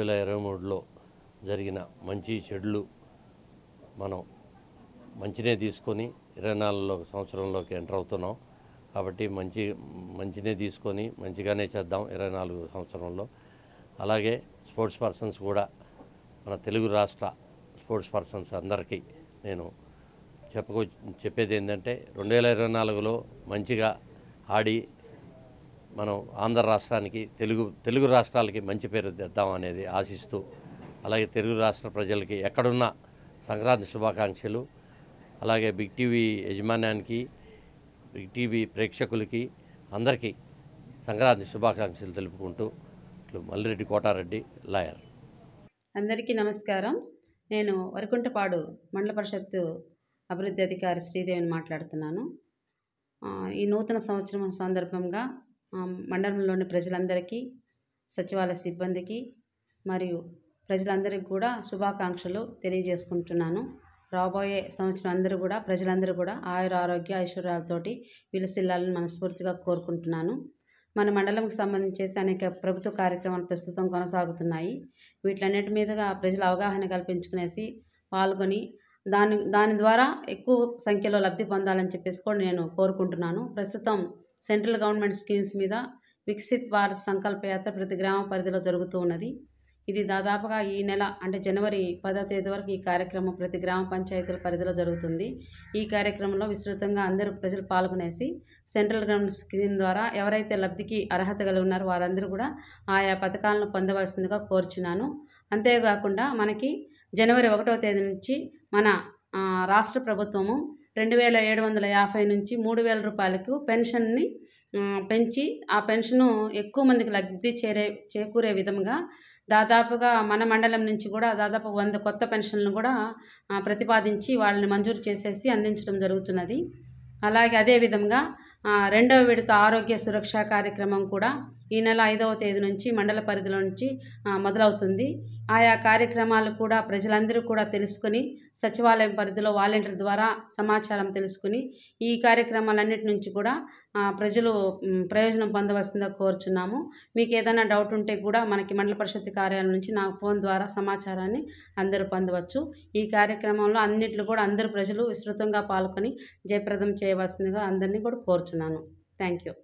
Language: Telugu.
2023లో జరిగిన మంచి చెడులు మనం మంచినే తీసుకొని 24 సంవత్సరంలోకి ఎంటర్ అవుతున్నాం. కాబట్టి మంచినే తీసుకొని మంచిగానే చేద్దాం 24 సంవత్సరంలో. అలాగే స్పోర్ట్స్ పర్సన్స్ కూడా మన తెలుగు రాష్ట్ర స్పోర్ట్స్ పర్సన్స్ అందరికీ నేను చెప్పేది ఏంటంటే 2024లో మంచిగా ఆడి మనం ఆంధ్ర రాష్ట్రానికి తెలుగు రాష్ట్రాలకి మంచి పేరు తెద్దాం అనేది ఆశిస్తూ, అలాగే తెలుగు రాష్ట్ర ప్రజలకి ఎక్కడున్న సంక్రాంతి శుభాకాంక్షలు. అలాగే బిగ్ టీవీ యజమాన్యానికి, బిగ్ టీవీ ప్రేక్షకులకి అందరికీ సంక్రాంతి శుభాకాంక్షలు తెలుపుకుంటూ మల్లిరెడ్డి కోటారెడ్డి, లాయర్. అందరికీ నమస్కారం. నేను వరకుంటపాడు మండల పరిషత్తు అభివృద్ధి అధికారి శ్రీదేవిని మాట్లాడుతున్నాను. ఈ నూతన సంవత్సరం సందర్భంగా మండలంలోని ప్రజలందరికీ, సచివాలయ సిబ్బందికి మరియు ప్రజలందరికీ కూడా శుభాకాంక్షలు తెలియజేసుకుంటున్నాను. రాబోయే సంవత్సరం ప్రజలందరూ కూడా ఆయుర ఆరోగ్య ఐశ్వర్యాలతోటి విలసిల్లాలని మనస్ఫూర్తిగా కోరుకుంటున్నాను. మన మండలంకి సంబంధించేసి అనేక ప్రభుత్వ కార్యక్రమాలు ప్రస్తుతం కొనసాగుతున్నాయి. వీటిలన్నిటి మీదుగా ప్రజలు అవగాహన కల్పించుకునేసి పాల్గొని దాని ద్వారా ఎక్కువ సంఖ్యలో లబ్ధి పొందాలని చెప్పేసి కూడా నేను కోరుకుంటున్నాను. ప్రస్తుతం సెంట్రల్ గవర్నమెంట్ స్కీమ్స్ మీద వికసిత్ భారత్ సంకల్ప యాత్ర ప్రతి గ్రామ పరిధిలో జరుగుతూ ఉన్నది. ఇది దాదాపుగా ఈ నెల అంటే జనవరి 10వ తేదీ వరకు ఈ కార్యక్రమం ప్రతి గ్రామ పంచాయతీల పరిధిలో జరుగుతుంది. ఈ కార్యక్రమంలో విస్తృతంగా అందరూ ప్రజలు పాల్గొనేసి సెంట్రల్ గవర్నమెంట్ స్కీమ్ ద్వారా ఎవరైతే లబ్ధికి అర్హత కలిగి ఉన్నారో వారందరూ కూడా ఆయా పథకాలను పొందవలసిందిగా కోరుచున్నాను. అంతేకాకుండా మనకి జనవరి 1వ తేదీ నుంచి మన రాష్ట్ర ప్రభుత్వము 2750 నుంచి 3000 రూపాయలకు పెన్షన్ని పెంచి ఆ పెన్షను ఎక్కువ మందికి లబ్ధి చేకూరే విధంగా దాదాపుగా మన మండలం నుంచి కూడా దాదాపు 100 కొత్త పెన్షన్లను కూడా ప్రతిపాదించి వాళ్ళని మంజూరు చేసేసి అందించడం జరుగుతున్నది. అలాగే అదేవిధంగా 2వ విడత ఆరోగ్య సురక్ష కార్యక్రమం కూడా ఈ నెల 5వ తేదీ నుంచి మండల పరిధిలో నుంచి మొదలవుతుంది. ఆయా కార్యక్రమాలు కూడా ప్రజలందరూ కూడా తెలుసుకొని సచివాలయం పరిధిలో వాలంటీర్ ద్వారా సమాచారం తెలుసుకుని ఈ కార్యక్రమాలన్నిటి నుంచి కూడా ప్రజలు ప్రయోజనం పొందవలసిందిగా కోరుచున్నాము. మీకు ఏదైనా డౌట్ ఉంటే కూడా మనకి మండల పరిషత్ కార్యాలయం నుంచి నా ఫోన్ ద్వారా సమాచారాన్ని అందరూ పొందవచ్చు. ఈ కార్యక్రమంలో అన్నింటిలో కూడా అందరూ ప్రజలు విస్తృతంగా పాల్గొని జయప్రదం చేయవలసిందిగా అందరినీ కూడా కోరుచున్నాను. Thank you.